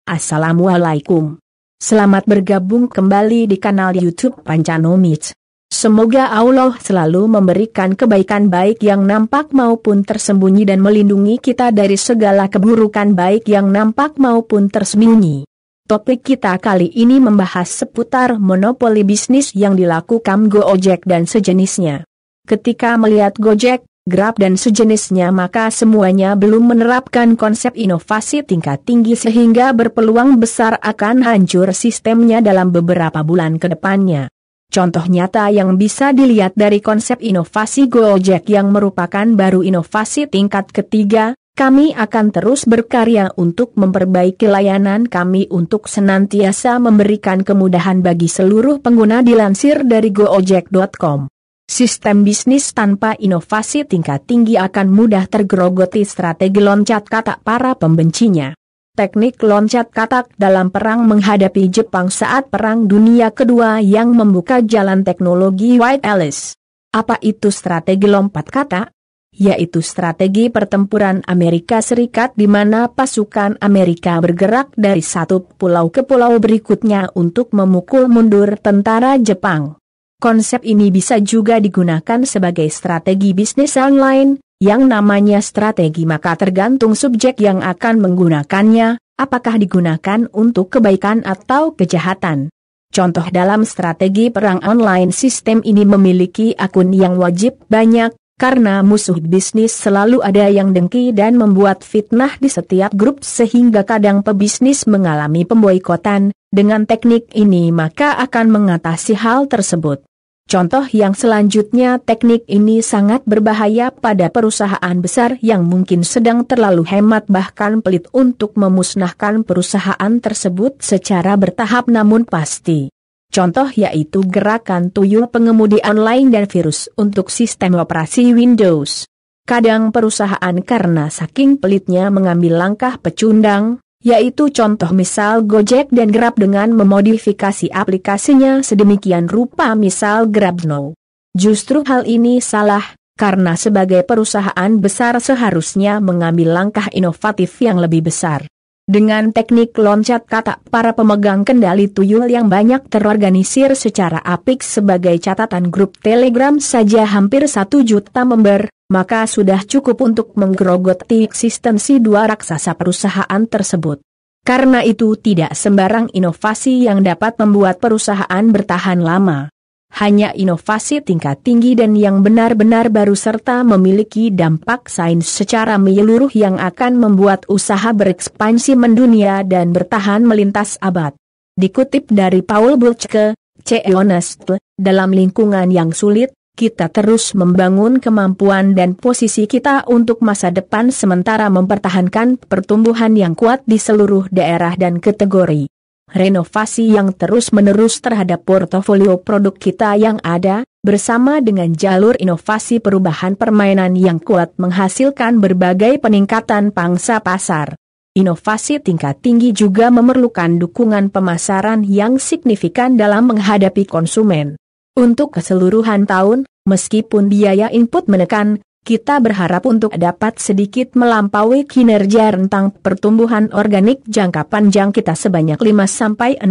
Assalamualaikum. Selamat bergabung kembali di kanal YouTube Pancanomits. Semoga Allah selalu memberikan kebaikan baik yang nampak maupun tersembunyi dan melindungi kita dari segala keburukan baik yang nampak maupun tersembunyi. Topik kita kali ini membahas seputar monopoli bisnis yang dilakukan Gojek dan sejenisnya. Ketika melihat Gojek, Grab dan sejenisnya maka semuanya belum menerapkan konsep inovasi tingkat tinggi sehingga berpeluang besar akan hancur sistemnya dalam beberapa bulan ke depannya. Contoh nyata yang bisa dilihat dari konsep inovasi Gojek yang merupakan baru inovasi tingkat ketiga, kami akan terus berkarya untuk memperbaiki layanan kami untuk senantiasa memberikan kemudahan bagi seluruh pengguna dilansir dari gojek.com. Sistem bisnis tanpa inovasi tingkat tinggi akan mudah tergerogoti strategi loncat katak para pembencinya. Teknik loncat katak dalam perang menghadapi Jepang saat Perang Dunia Kedua yang membuka jalan teknologi White Alice. Apa itu strategi lompat katak? Yaitu strategi pertempuran Amerika Serikat di mana pasukan Amerika bergerak dari satu pulau ke pulau berikutnya untuk memukul mundur tentara Jepang. Konsep ini bisa juga digunakan sebagai strategi bisnis online, yang namanya strategi maka tergantung subjek yang akan menggunakannya, apakah digunakan untuk kebaikan atau kejahatan. Contoh dalam strategi perang online sistem ini memiliki akun yang wajib banyak, karena musuh bisnis selalu ada yang dengki dan membuat fitnah di setiap grup sehingga kadang pebisnis mengalami pemboikotan. Dengan teknik ini maka akan mengatasi hal tersebut. Contoh yang selanjutnya teknik ini sangat berbahaya pada perusahaan besar yang mungkin sedang terlalu hemat bahkan pelit untuk memusnahkan perusahaan tersebut secara bertahap namun pasti. Contoh yaitu gerakan tuyul pengemudi online dan virus untuk sistem operasi Windows. Kadang perusahaan karena saking pelitnya mengambil langkah pecundang, yaitu contoh misal Gojek dan Grab dengan memodifikasi aplikasinya sedemikian rupa misal Grab Now. Justru hal ini salah, karena sebagai perusahaan besar seharusnya mengambil langkah inovatif yang lebih besar. Dengan teknik loncat katak para pemegang kendali tuyul yang banyak terorganisir secara apik sebagai catatan grup Telegram saja hampir 1 juta member, maka sudah cukup untuk menggerogoti eksistensi dua raksasa perusahaan tersebut. Karena itu tidak sembarang inovasi yang dapat membuat perusahaan bertahan lama. Hanya inovasi tingkat tinggi dan yang benar-benar baru serta memiliki dampak sains secara menyeluruh yang akan membuat usaha berekspansi mendunia dan bertahan melintas abad. Dikutip dari Paul Bulcke, C. Honest, dalam lingkungan yang sulit, kita terus membangun kemampuan dan posisi kita untuk masa depan sementara mempertahankan pertumbuhan yang kuat di seluruh daerah dan kategori. Renovasi yang terus-menerus terhadap portofolio produk kita yang ada, bersama dengan jalur inovasi perubahan permainan yang kuat menghasilkan berbagai peningkatan pangsa pasar. Inovasi tingkat tinggi juga memerlukan dukungan pemasaran yang signifikan dalam menghadapi konsumen. Untuk keseluruhan tahun, meskipun biaya input menekan, kita berharap untuk dapat sedikit melampaui kinerja rentang pertumbuhan organik jangka panjang kita sebanyak 5-6%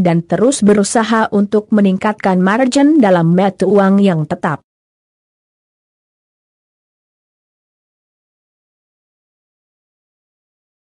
dan terus berusaha untuk meningkatkan margin dalam mata uang yang tetap.